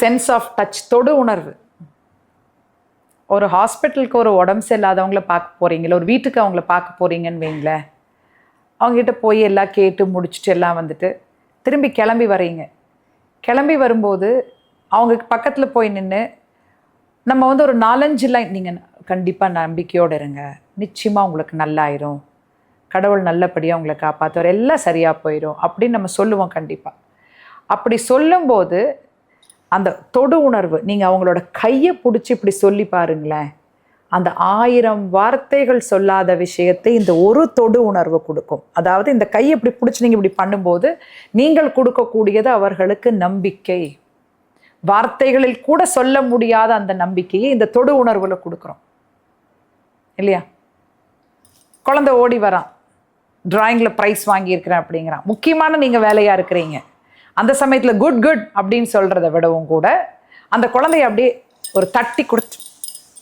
Sense of touch, தொடு உணர்வு. ஒரு ஹாஸ்பிட்டலுக்கு ஒரு உடம்பு சரியில்லாதவங்கள பார்க்க போகிறீங்களா, ஒரு வீட்டுக்கு அவங்கள பார்க்க போகிறீங்கன்னு வைங்களேன், அவங்ககிட்ட போய் எல்லாம் கேட்டு முடிச்சுட்டு எல்லாம் வந்துட்டு திரும்பி கிளம்பி வரீங்க. கிளம்பி வரும்போது அவங்க பக்கத்தில் போய் நின்று நம்ம வந்து ஒரு 4-5 லைன், நீங்கள் கண்டிப்பாக நம்பிக்கையோடு இருங்க, நிச்சயமாக உங்களுக்கு நல்லாயிரும், கடவுள் நல்லபடியாக உங்களை காப்பாற்றுவார், எல்லாம் சரியாக போயிடும் அப்படின்னு நம்ம சொல்லுவோம். கண்டிப்பாக அப்படி சொல்லும்போது அந்த தொடு உணர்வு, நீங்கள் அவங்களோட கையை பிடிச்சி இப்படி சொல்லி பாருங்களேன், அந்த 1000 வார்த்தைகள் சொல்லாத விஷயத்தை இந்த ஒரு தொடு உணர்வு கொடுக்கும். அதாவது இந்த கையை இப்படி பிடிச்சி நீங்கள் இப்படி பண்ணும்போது நீங்கள் கொடுக்கக்கூடியது அவர்களுக்கு நம்பிக்கை. வார்த்தைகளில் கூட சொல்ல முடியாத அந்த நம்பிக்கையை இந்த தொடு உணர்வுல கொடுக்குறோம் இல்லையா? குழந்தை ஓடி வரான், டிராயிங்கில் ப்ரைஸ் வாங்கியிருக்கிறேன் அப்படிங்கிறான், முக்கியமான நீங்கள் வேலையாக இருக்கிறீங்க. அந்த சமயத்தில் குட் குட் அப்படின்னு சொல்கிறத விடவும் கூட அந்த குழந்தைய அப்படியே ஒரு தட்டி கொடுத்து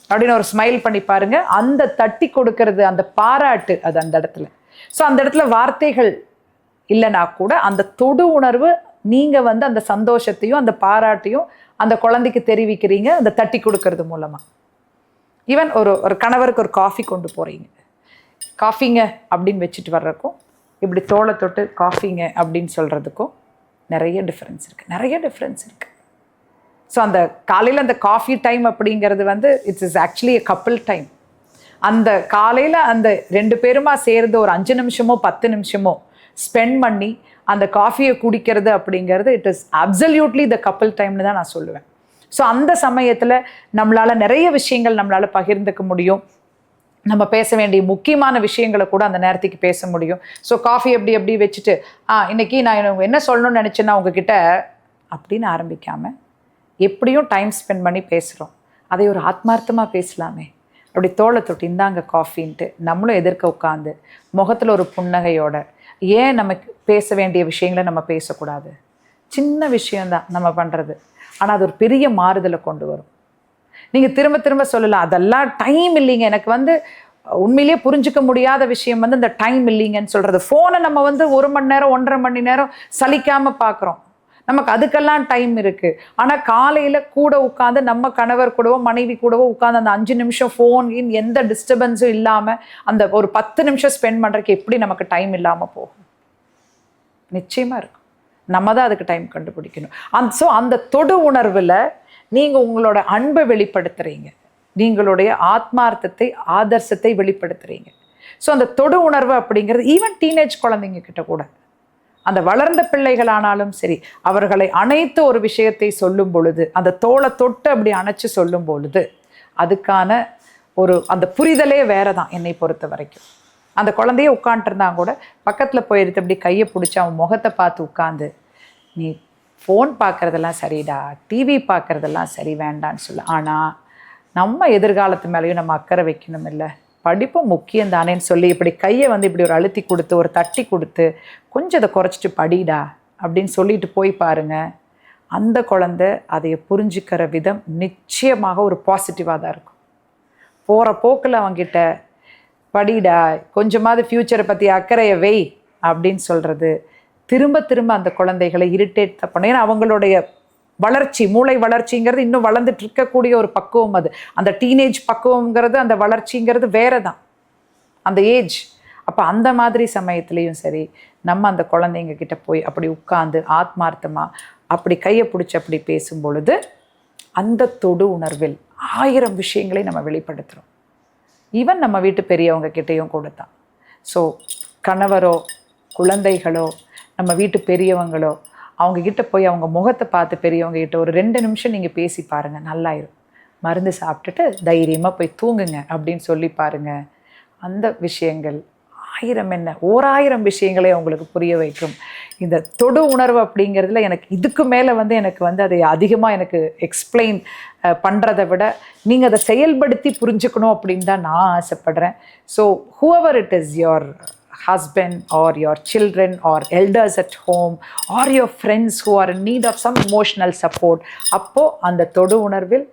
அப்படின்னு ஒரு ஸ்மைல் பண்ணி பாருங்க. அந்த தட்டி கொடுக்கறது, அந்த பாராட்டு, அது அந்த இடத்துல. ஸோ அந்த இடத்துல வார்த்தைகள் இல்லைனா கூட அந்த தொடு உணர்வு, நீங்கள் வந்து அந்த சந்தோஷத்தையும் அந்த பாராட்டையும் அந்த குழந்தைக்கு தெரிவிக்கிறீங்க அந்த தட்டி கொடுக்கறது மூலமாக. ஈவன் ஒரு கணவருக்கு ஒரு காஃபி கொண்டு போகிறீங்க, காஃபிங்க அப்படின்னு வச்சுட்டு வர்றதுக்கும் இப்படி தோளை தொட்டு காஃபிங்க அப்படின்னு சொல்கிறதுக்கும் நிறைய டிஃப்ரென்ஸ் இருக்குது. ஸோ அந்த காலையில் அந்த காஃபி டைம் அப்படிங்கிறது வந்து it's is actually a couple time. அந்த காலையில் அந்த 2 பேருமா சேர்ந்து ஒரு 5 நிமிஷமோ 10 நிமிஷமோ ஸ்பெண்ட் பண்ணி அந்த காஃபியை குடிக்கிறது அப்படிங்கிறது it is absolutely the couple டைம்னு தான் நான் சொல்லுவேன். ஸோ அந்த சமயத்தில் நம்மளால் நிறைய விஷயங்கள் நம்மளால் பகிர்ந்துக்க முடியும். நம்ம பேச வேண்டிய முக்கியமான விஷயங்களை கூட அந்த நேரத்துக்கு பேச முடியும். ஸோ காஃபி எப்படி வச்சுட்டு இன்னைக்கு நான் என்ன சொல்லணும்னு நினச்சேன்னா உங்ககிட்ட அப்படின்னு ஆரம்பிக்காமல், எப்படியும் டைம் ஸ்பெண்ட் பண்ணி பேசுகிறோம், அதை ஒரு ஆத்மார்த்தமாக பேசலாமே. அப்படி தோளை தொட்டு இந்தாங்க காஃபின்ட்டு நம்மளும் எதிர்க்க உட்காந்து முகத்தில் ஒரு புன்னகையோட, ஏன் நமக்கு பேச வேண்டிய விஷயங்களை நம்ம பேசக்கூடாது? சின்ன விஷயந்தான் நம்ம பண்ணுறது, ஆனால் அது ஒரு பெரிய மாறுதலை கொண்டு வரும். நீங்கள் திரும்ப திரும்ப சொல்லலாம், அதெல்லாம் டைம் இல்லைங்க, எனக்கு வந்து உண்மையிலேயே புரிஞ்சிக்க முடியாத விஷயம் வந்து இந்த டைம் இல்லைங்கன்னு சொல்கிறது. ஃபோனை நம்ம வந்து 1 மணி நேரம் 1.5 மணி நேரம் சலிக்காமல் பார்க்குறோம், நமக்கு அதுக்கெல்லாம் டைம் இருக்குது. ஆனால் காலையில் கூட உட்காந்து நம்ம கணவர் கூடவோ மனைவி கூடவோ உட்காந்து அந்த 5 நிமிஷம் ஃபோன் எந்த டிஸ்டர்பன்ஸும் இல்லாமல் அந்த ஒரு 10 நிமிஷம் ஸ்பெண்ட் பண்ணுறதுக்கு எப்படி நமக்கு டைம் இல்லாமல் போகும்? நிச்சயமாக இருக்கும். நம்ம தான் அதுக்கு டைம் கண்டுபிடிக்கணும். ஸோ அந்த தொடு உணர்வில் நீங்கள் உங்களோட அன்பை வெளிப்படுத்துகிறீங்க, நீங்களுடைய ஆத்மார்த்தத்தை ஆதர்சத்தை வெளிப்படுத்துகிறீங்க. ஸோ அந்த தொடு உணர்வு அப்படிங்கிறது ஈவன் டீனேஜ் குழந்தைங்க கிட்ட கூட, அந்த வளர்ந்த பிள்ளைகளானாலும் சரி, அவர்களை அணைத்து ஒரு விஷயத்தை சொல்லும் பொழுது, அந்த தோளை தொட்டு அப்படி அணைச்சு சொல்லும் பொழுது அதுக்கான அந்த புரிதலே வேறு தான் என்னை பொறுத்த வரைக்கும். அந்த குழந்தைய உட்காந்துருந்தாங்க கூட பக்கத்தில் போயிடுத்து அப்படி கையை பிடிச்சி அவன் முகத்தை பார்த்து உட்காந்து, நீ ஃபோன் பார்க்குறதெல்லாம் சரிடா, டிவி பார்க்குறதெல்லாம் சரி, வேண்டான்னு சொல்ல, ஆனால் நம்ம எதிர்காலத்து மேலேயும் நம்ம அக்கறை வைக்கணும் இல்லை, படிப்பும் முக்கியம் தானேன்னு சொல்லி இப்படி கையை வந்து இப்படி ஒரு அழுத்தி கொடுத்து ஒரு தட்டி கொடுத்து கொஞ்சம் இதை குறைச்சிட்டு படிடா அப்படின்னு சொல்லிட்டு போய் பாருங்க, அந்த குழந்தை அதை புரிஞ்சுக்கிற விதம் நிச்சயமாக ஒரு பாசிட்டிவாக தான் இருக்கும். போகிற போக்கில் அவங்கிட்ட படிடா, கொஞ்சமாவது ஃப்யூச்சரை பற்றி அக்கறையை வை அப்படின்னு சொல்கிறது திரும்ப திரும்ப அந்த குழந்தைகளை இரிட்டேட் தான் பண்ணும். ஏன்னா அவங்களுடைய வளர்ச்சி, மூளை வளர்ச்சிங்கிறது இன்னும் வளர்ந்துட்டு இருக்கக்கூடிய ஒரு பக்குவம். அது அந்த டீனேஜ் பக்குவங்கிறது, அந்த வளர்ச்சிங்கிறது வேறு தான் அந்த ஏஜ். அப்போ அந்த மாதிரி சமயத்துலேயும் சரி, நம்ம அந்த குழந்தைங்க கிட்ட போய் அப்படி உட்காந்து ஆத்மார்த்தமாக அப்படி கையை பிடிச்சி அப்படி பேசும் பொழுது அந்த தொடு உணர்வில் 1000 விஷயங்களை நம்ம வெளிப்படுத்துகிறோம். ஈவன் நம்ம வீட்டு பெரியவங்க கிட்டேயும் கூட தான். ஸோ கணவரோ குழந்தைகளோ நம்ம வீட்டு பெரியவங்களோ அவங்கக்கிட்ட போய் அவங்க முகத்தை பார்த்து பெரியவங்க கிட்ட ஒரு 2 நிமிஷம் நீங்கள் பேசி பாருங்கள், நல்லாயிரும். மருந்து சாப்பிட்டுட்டு தைரியமாக போய் தூங்குங்க அப்படின்னு சொல்லி பாருங்கள். அந்த விஷயங்கள் 1000 என்ன 1000 விஷயங்களே அவங்களுக்கு புரிய வைக்கும். இந்த தொடு உணர்வு அப்படிங்கிறதுல எனக்கு இதுக்கு மேலே வந்து எனக்கு வந்து அதை அதிகமாக எனக்கு எக்ஸ்பிளைன் பண்ணுறதை விட நீங்கள் அதை செயல்படுத்தி புரிஞ்சுக்கணும் அப்படின்னு தான் நான் ஆசைப்படுறேன். So whoever it is, your husband or your children or elders at home or your friends who are in need of some emotional support, அப்போ அந்த தொடு உணர்வில்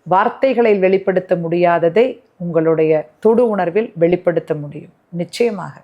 வார்த்தைகளை வெளிப்படுத்த முடியாததை உங்களுடைய தொடு உணர்வில் வெளிப்படுத்த முடியும் நிச்சயமாக.